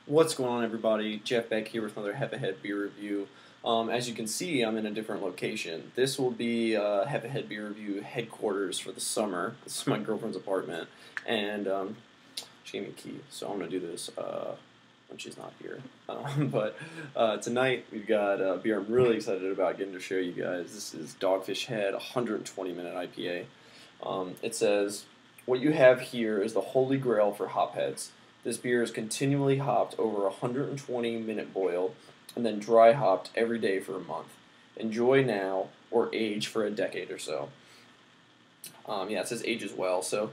What's going on, everybody? Jeff back here with another Head Ahead beer review. As you can see, I'm in a different location. This will be Head Ahead beer review headquarters for the summer. This is my girlfriend's apartment, and she gave me a key, so I'm gonna do this when she's not here. Tonight we've got a beer I'm really excited about getting to show you guys. This is Dogfish Head 120-minute IPA. It says, "What you have here is the holy grail for hopheads. This beer is continually hopped over a 120-minute boil and then dry hopped every day for a month. Enjoy now or age for a decade or so." Yeah, it says age as well. So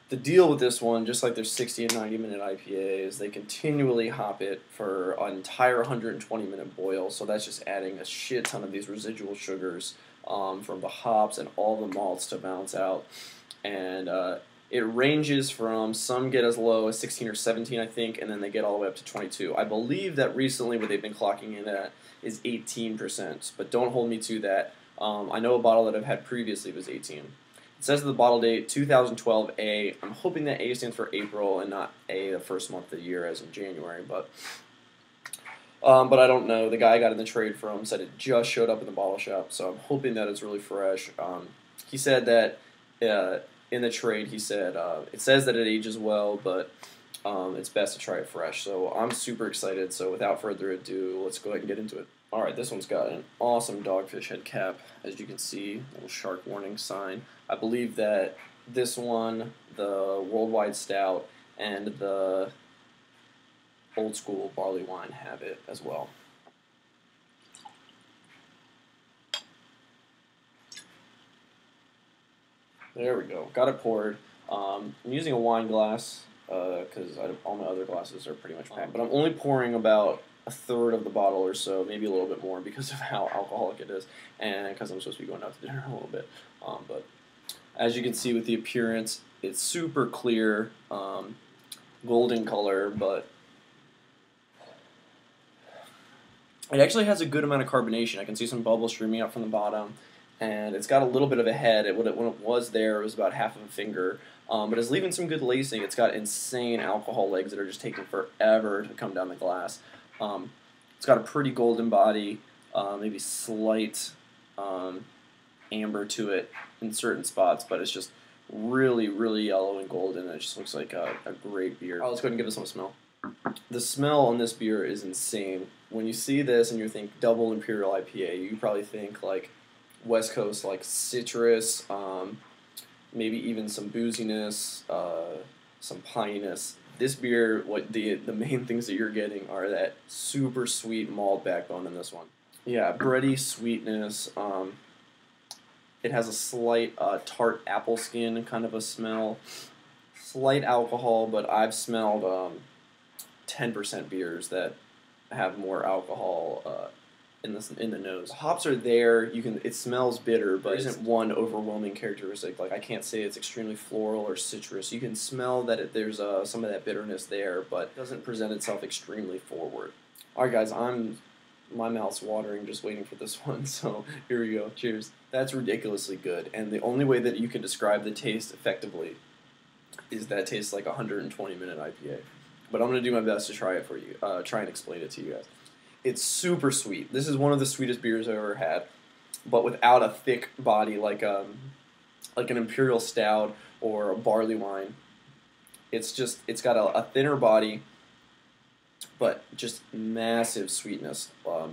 the deal with this one, just like their 60 and 90-minute IPA, is they continually hop it for an entire 120-minute boil. So that's just adding a shit ton of these residual sugars from the hops and all the malts to balance out. And it ranges from, some get as low as 16 or 17, I think, and then they get all the way up to 22. I believe that recently what they've been clocking in at is 18%, but don't hold me to that. I know a bottle that I've had previously was 18. It says the bottle date 2012 A. I'm hoping that A stands for April and not A the first month of the year as in January, but I don't know. The guy I got in the trade from said it just showed up in the bottle shop, so I'm hoping that it's really fresh. He said that in the trade, he said it says that it ages well, but it's best to try it fresh. So I'm super excited. So without further ado, let's go ahead and get into it. All right, this one's got an awesome Dogfish head cap, as you can see, little shark warning sign. I believe that this one, the Worldwide Stout, and the Old School Barley Wine have it as well. There we go. Got it poured. I'm using a wine glass because all my other glasses are pretty much packed. But I'm only pouring about a third of the bottle or so, maybe a little bit more because of how alcoholic it is, and because I'm supposed to be going out to dinner in a little bit. But as you can see with the appearance, it's super clear, golden color, but it actually has a good amount of carbonation. I can see some bubbles streaming out from the bottom. And it's got a little bit of a head. When it was there, it was about half of a finger. But it's leaving some good lacing. It's got insane alcohol legs that are just taking forever to come down the glass. It's got a pretty golden body, maybe slight amber to it in certain spots, but it's just really, really yellow and golden. It just looks like a great beer. Let's go ahead and give this one a smell. The smell on this beer is insane. When you see this and you think double imperial IPA, you probably think like West Coast, like citrus, maybe even some booziness, some pininess. This beer, the main things that you're getting are that super sweet malt backbone in this one. Yeah, bready sweetness. It has a slight tart apple skin kind of a smell. Slight alcohol, but I've smelled 10% beers that have more alcohol in the nose. The hops are there. It smells bitter, but there isn't one overwhelming characteristic. Like, I can't say it's extremely floral or citrus. You can smell that there's some of that bitterness there, but it doesn't present itself extremely forward. All right, guys, my mouth's watering just waiting for this one. So here we go. Cheers. That's ridiculously good, and the only way that you can describe the taste effectively is that it tastes like a 120-minute IPA. But I'm gonna do my best to try it for you. Try and explain it to you guys. It's super sweet. This is one of the sweetest beers I've ever had, but without a thick body like an imperial stout or a barley wine. It's got a thinner body, but just massive sweetness,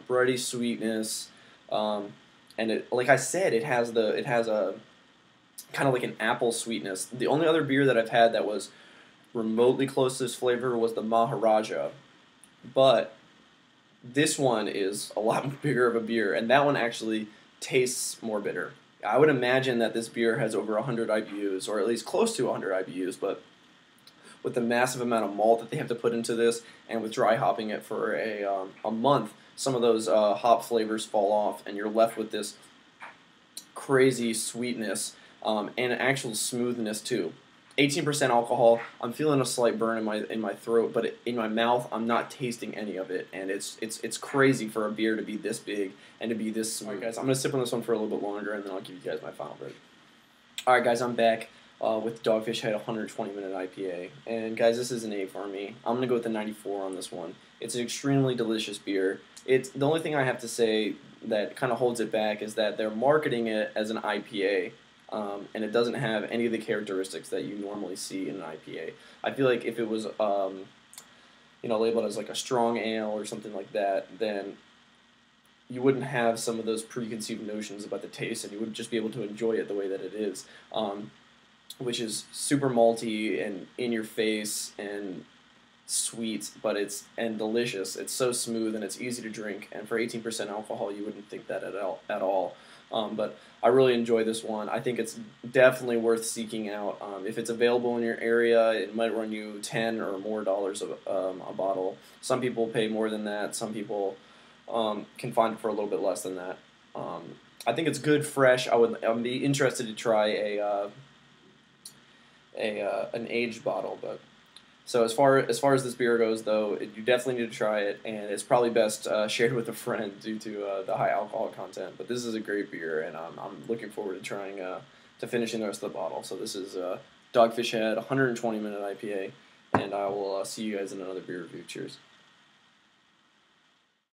bready sweetness, and like I said, it has a kind of like an apple sweetness. The only other beer that I've had that was remotely close to this flavor was the Maharaja, but this one is a lot bigger of a beer, and that one actually tastes more bitter. I would imagine that this beer has over 100 IBUs, or at least close to 100 IBUs, but with the massive amount of malt that they have to put into this, and with dry hopping it for a month, some of those hop flavors fall off, and you're left with this crazy sweetness and actual smoothness too. 18% alcohol. I'm feeling a slight burn in my throat, but in my mouth, I'm not tasting any of it, and it's crazy for a beer to be this big and to be this smooth. All right, guys, I'm gonna sip on this one for a little bit longer, and then I'll give you guys my final verdict. All right, guys, I'm back. with Dogfish Head 120-minute IPA. And guys, this is an A for me. I'm gonna go with the 94 on this one. It's an extremely delicious beer. It's the only thing I have to say that kind of holds it back is that they're marketing it as an IPA. And it doesn't have any of the characteristics that you normally see in an IPA. I feel like if it was, labeled as like a strong ale or something like that, then you wouldn't have some of those preconceived notions about the taste, and you would just be able to enjoy it the way that it is, which is super malty and in your face and sweet, but it's delicious. It's so smooth and it's easy to drink, and for 18% alcohol, you wouldn't think that at all. But I really enjoy this one. I think it's definitely worth seeking out. If it's available in your area, it might run you $10 or more a bottle. Some people pay more than that. Some people can find it for a little bit less than that. I think it's good fresh. I'd be interested to try an aged bottle, but. So as far as this beer goes, though, you definitely need to try it, and it's probably best shared with a friend due to the high alcohol content. But this is a great beer, and I'm looking forward to trying to finishing the rest of the bottle. So this is Dogfish Head 120-minute IPA, and I will see you guys in another beer review. Cheers.